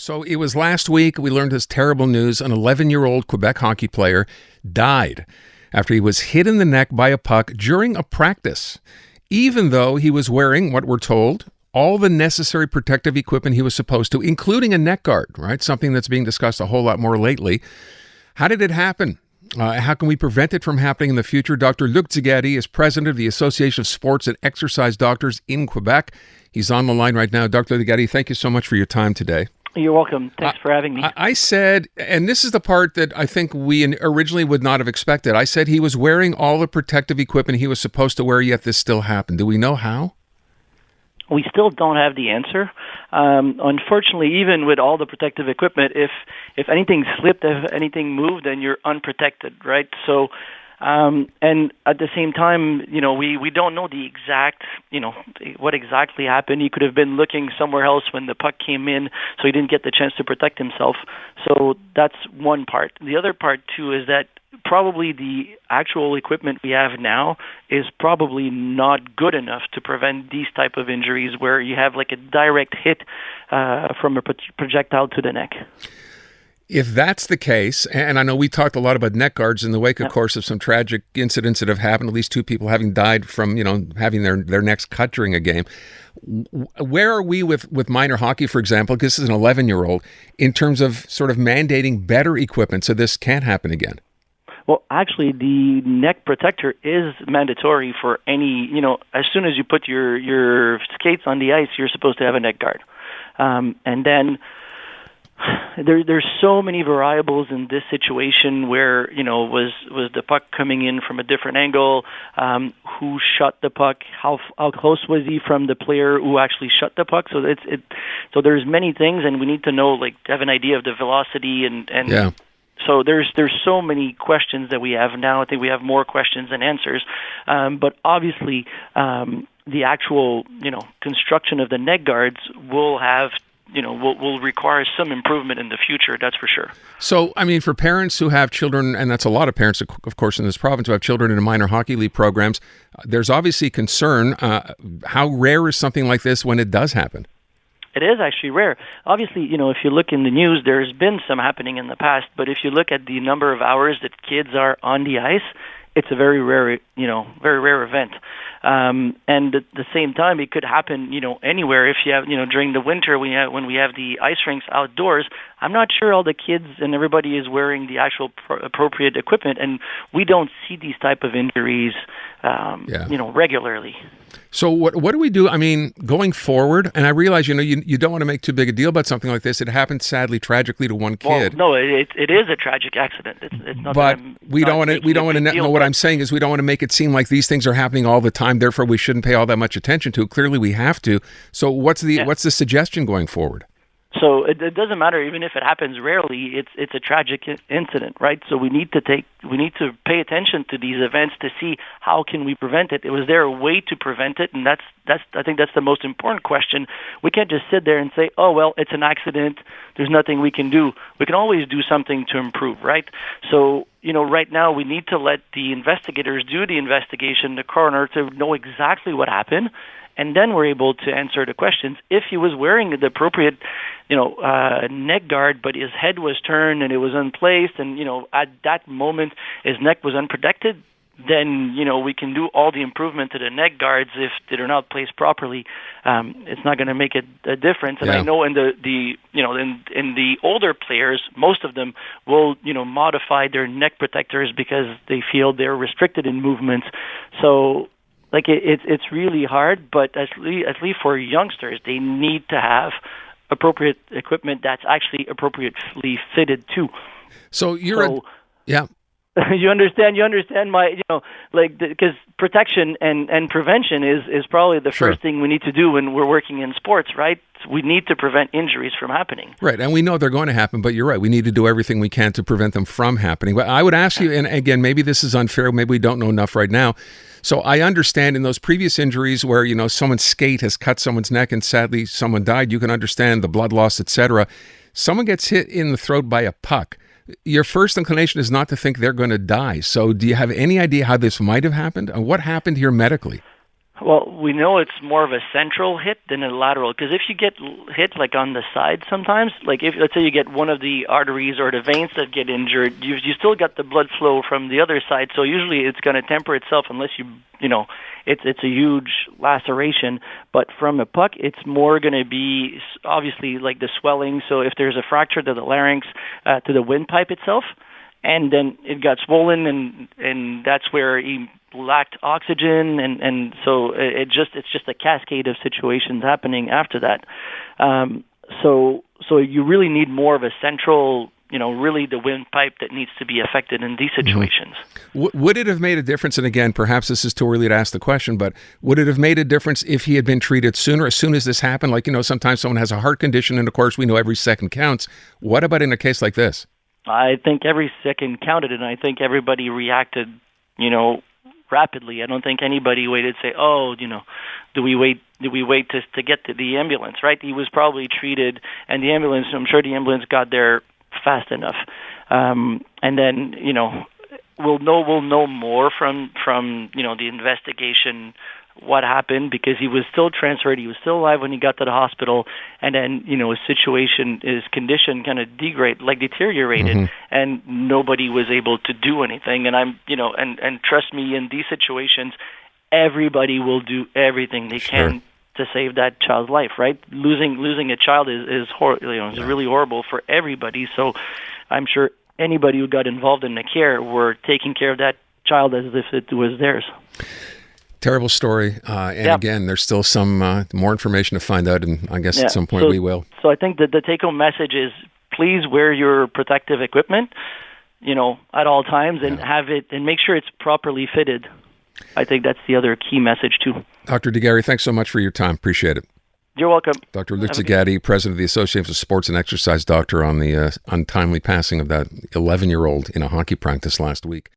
So it was last week we learned this terrible news. An 11-year-old Quebec hockey player died after he was hit in the neck by a puck during a practice, even though he was wearing, what we're told, all the necessary protective equipment he was supposed to, including a neck guard, right? Something that's being discussed a whole lot more lately. How did it happen? How can we prevent it from happening in the future? Dr. Luc De Garie is president of the Association of Sports and Exercise Doctors in Quebec. He's on the line right now. Dr. De Garie, thank you so much for your time today. You're welcome. Thanks for having me. I said, and this is the part that I think we originally would not have expected. I said he was wearing all the protective equipment he was supposed to wear, yet this still happened. Do we know how? We still don't have the answer. Unfortunately, even with all the protective equipment, if anything slipped, if anything moved, then you're unprotected, right? So, and at the same time, we don't know the exact, what exactly happened. He could have been looking somewhere else when the puck came in, so he didn't get the chance to protect himself. So that's one part. The other part, too, is that probably the actual equipment we have now is probably not good enough to prevent these type of injuries where you have like a direct hit from a projectile to the neck. If that's the case, and I know we talked a lot about neck guards in the wake, of course, of some tragic incidents that have happened, at least 2 people having died from, having their necks cut during a game. Where are we with minor hockey, for example, because this is an 11-year-old, in terms of sort of mandating better equipment so this can't happen again? Well, actually, the neck protector is mandatory for any, as soon as you put your skates on the ice, you're supposed to have a neck guard. And then there's so many variables in this situation where, was the puck coming in from a different angle? Who shot the puck? How close was he from the player who actually shot the puck? So so there's many things, and we need to know, to have an idea of the velocity and yeah. So there's so many questions that we have now. I think we have more questions than answers. But obviously, the actual construction of the neck guards will have will require some improvement in the future. That's for sure. So, I mean, for parents who have children, and that's a lot of parents, of course, in this province who have children in minor hockey league programs, there's obviously concern. How rare is something like this when it does happen? It is actually rare. Obviously, if you look in the news, there's been some happening in the past, but if you look at the number of hours that kids are on the ice, it's a very rare, very rare event. And at the same time, it could happen, anywhere. If you have, during the winter when we have the ice rinks outdoors, I'm not sure all the kids and everybody is wearing the actual appropriate equipment, and we don't see these type of injuries, regularly. So what do we do? I mean, going forward, and I realize, you don't want to make too big a deal about something like this. It happened, sadly, tragically to one kid. Well, no, it is a tragic accident. It's not. But we don't want to know what I'm saying is we don't want to make it seem like these things are happening all the time. Therefore, we shouldn't pay all that much attention to. Clearly, we have to. So what's the suggestion going forward? So it doesn't matter, even if it happens rarely. It's a tragic incident, right? So we need to pay attention to these events to see how can we prevent it. Was there a way to prevent it? And I think that's the most important question. We can't just sit there and say, oh well, it's an accident. There's nothing we can do. We can always do something to improve, right? So right now we need to let the investigators do the investigation, the coroner, to know exactly what happened. And then we're able to answer the questions. If he was wearing the appropriate, neck guard, but his head was turned and it was unplaced, and at that moment his neck was unprotected, then we can do all the improvement to the neck guards. If they're not placed properly, it's not going to make a difference. And I know in the older players, most of them will modify their neck protectors because they feel they're restricted in movements. So. It's really hard, but at least for youngsters, they need to have appropriate equipment that's actually appropriately fitted too. So yeah. You understand my, because protection and prevention is probably the first thing we need to do when we're working in sports, right? We need to prevent injuries from happening. Right, and we know they're going to happen, but you're right. We need to do everything we can to prevent them from happening. But I would ask you, and again, maybe this is unfair, maybe we don't know enough right now. So I understand in those previous injuries where, someone's skate has cut someone's neck and sadly someone died, you can understand the blood loss, etc. Someone gets hit in the throat by a puck. Your first inclination is not to think they're going to die. So do you have any idea how this might have happened? And what happened here medically? Well, we know it's more of a central hit than a lateral, because if you get hit like on the side sometimes, like if let's say you get one of the arteries or the veins that get injured, you still got the blood flow from the other side, so usually it's going to temper itself unless it's a huge laceration. But from a puck, it's more going to be obviously like the swelling, so if there's a fracture to the larynx, to the windpipe itself, and then it got swollen, and that's where he lacked oxygen, and so it's just a cascade of situations happening after that. So you really need more of a central, really the windpipe that needs to be affected in these situations. Mm-hmm. Would it have made a difference? And again, perhaps this is too early to ask the question, but would it have made a difference if he had been treated sooner, as soon as this happened? Like, sometimes someone has a heart condition, and of course we know every second counts. What about in a case like this? I think every second counted, and I think everybody reacted, rapidly. I don't think anybody waited to say, do we wait to get to the ambulance, right? He was probably treated, and I'm sure the ambulance got there fast enough. And then, we'll know more from the investigation what happened, because he was still transferred, he was still alive when he got to the hospital, and then his condition kind of deteriorated, mm-hmm. and nobody was able to do anything. And and trust me, in these situations, everybody will do everything they can to save that child's life. Right? Losing a child is really horrible for everybody. So I'm sure anybody who got involved in the care were taking care of that child as if it was theirs. Terrible story. Again, there's still some more information to find out, and I guess at some point we will. So I think that the take-home message is, please wear your protective equipment, at all times, and have it, and make sure it's properly fitted. I think that's the other key message too. Dr. De Garie, thanks so much for your time. Appreciate it. You're welcome. Dr. Luc De Garie, president of the Association of Sports and Exercise Doctor, on the untimely passing of that 11-year-old in a hockey practice last week.